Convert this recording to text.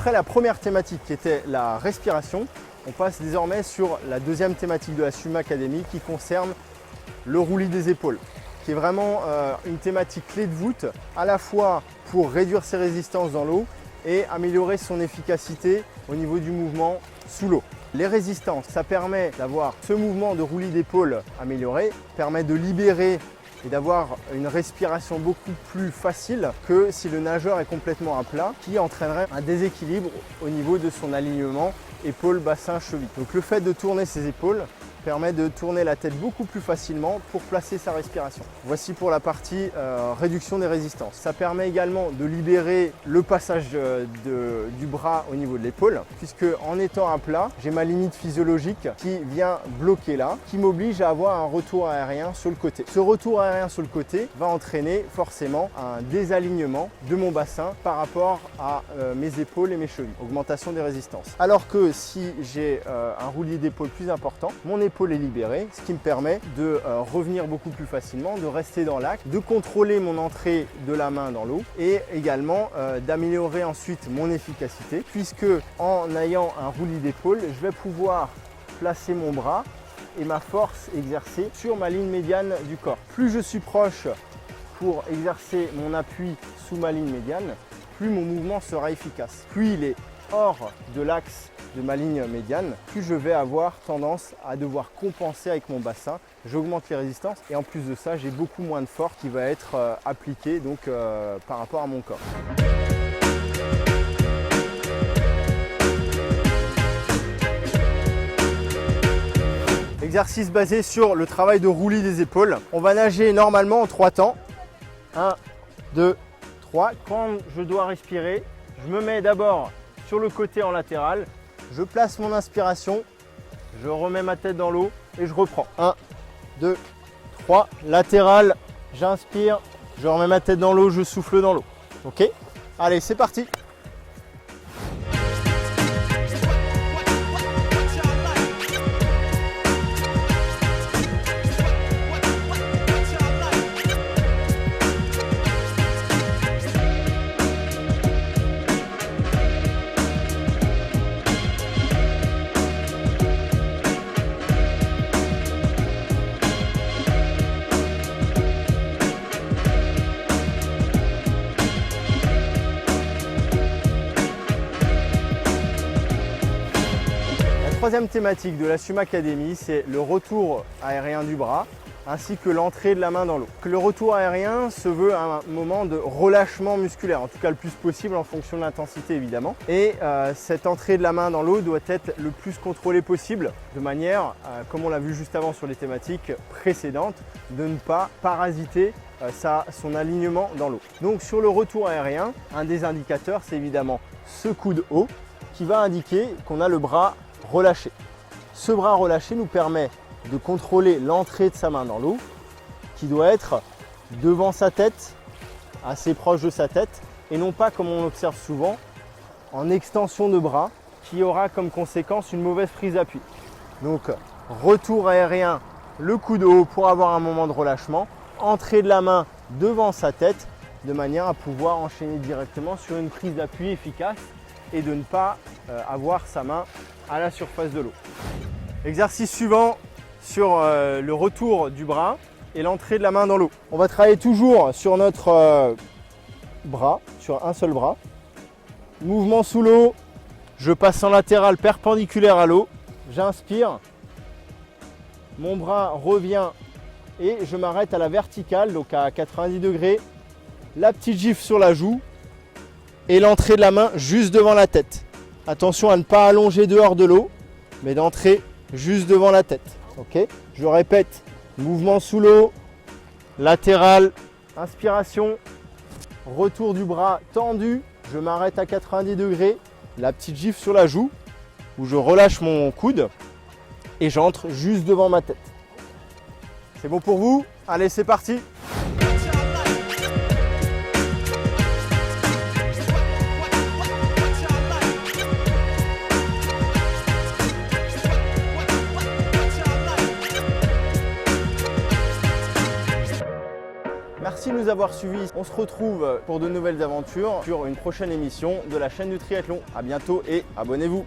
Après la première thématique qui était la respiration, on passe désormais sur la deuxième thématique de la Swim Academy qui concerne le roulis des épaules, qui est vraiment une thématique clé de voûte, à la fois pour réduire ses résistances dans l'eau et améliorer son efficacité au niveau du mouvement sous l'eau. Les résistances, ça permet d'avoir ce mouvement de roulis d'épaule amélioré, permet de libérer et d'avoir une respiration beaucoup plus facile que si le nageur est complètement à plat, qui entraînerait un déséquilibre au niveau de son alignement épaules, bassin, cheville. Donc le fait de tourner ses épaules permet de tourner la tête beaucoup plus facilement pour placer sa respiration. Voici pour la partie réduction des résistances. Ça permet également de libérer le passage du bras au niveau de l'épaule, puisque en étant à plat, j'ai ma limite physiologique qui vient bloquer là, qui m'oblige à avoir un retour aérien sur le côté. Ce retour aérien sur le côté va entraîner forcément un désalignement de mon bassin par rapport à mes épaules et mes chevilles, augmentation des résistances. Alors que si j'ai un roulis d'épaule plus important, mon épaule est libérée, ce qui me permet de revenir beaucoup plus facilement, de rester dans l'axe, de contrôler mon entrée de la main dans l'eau et également d'améliorer ensuite mon efficacité, puisque en ayant un roulis d'épaule, je vais pouvoir placer mon bras et ma force exercée sur ma ligne médiane du corps. Plus je suis proche pour exercer mon appui sous ma ligne médiane, plus mon mouvement sera efficace. Plus il est hors de l'axe de ma ligne médiane, plus je vais avoir tendance à devoir compenser avec mon bassin. J'augmente les résistances et en plus de ça, j'ai beaucoup moins de force qui va être appliquée donc, par rapport à mon corps. Exercice basé sur le travail de roulis des épaules. On va nager normalement en 3 temps. 1, 2, 3. Quand je dois respirer, je me mets d'abord sur le côté en latéral. Je place mon inspiration, je remets ma tête dans l'eau et je reprends. 1, 2, 3. Latéral, j'inspire, je remets ma tête dans l'eau, je souffle dans l'eau. Ok? Allez, c'est parti! La troisième thématique de la Swim Academy, c'est le retour aérien du bras ainsi que l'entrée de la main dans l'eau. Le retour aérien se veut un moment de relâchement musculaire, en tout cas le plus possible en fonction de l'intensité évidemment. Et cette entrée de la main dans l'eau doit être le plus contrôlée possible, de manière, comme on l'a vu juste avant sur les thématiques précédentes, de ne pas parasiter son alignement dans l'eau. Donc sur le retour aérien, un des indicateurs, c'est évidemment ce coude haut qui va indiquer qu'on a le bras relâché. Ce bras relâché nous permet de contrôler l'entrée de sa main dans l'eau qui doit être devant sa tête, assez proche de sa tête et non pas comme on observe souvent en extension de bras qui aura comme conséquence une mauvaise prise d'appui. Donc retour aérien, le coude haut pour avoir un moment de relâchement, entrée de la main devant sa tête de manière à pouvoir enchaîner directement sur une prise d'appui efficace et de ne pas avoir sa main à la surface de l'eau. Exercice suivant sur le retour du bras et l'entrée de la main dans l'eau. On va travailler toujours sur notre bras, sur un seul bras. Mouvement sous l'eau, je passe en latéral perpendiculaire à l'eau, j'inspire, mon bras revient et je m'arrête à la verticale, donc à 90 degrés, la petite gifle sur la joue et l'entrée de la main juste devant la tête. Attention à ne pas allonger dehors de l'eau, mais d'entrer juste devant la tête. Okay, je répète, mouvement sous l'eau, latéral, inspiration, retour du bras tendu, je m'arrête à 90 degrés, la petite gifle sur la joue, où je relâche mon coude et j'entre juste devant ma tête. C'est bon pour vous? Allez, c'est parti! Merci de nous avoir suivis. On se retrouve pour de nouvelles aventures sur une prochaine émission de la chaîne du triathlon. À bientôt et abonnez-vous.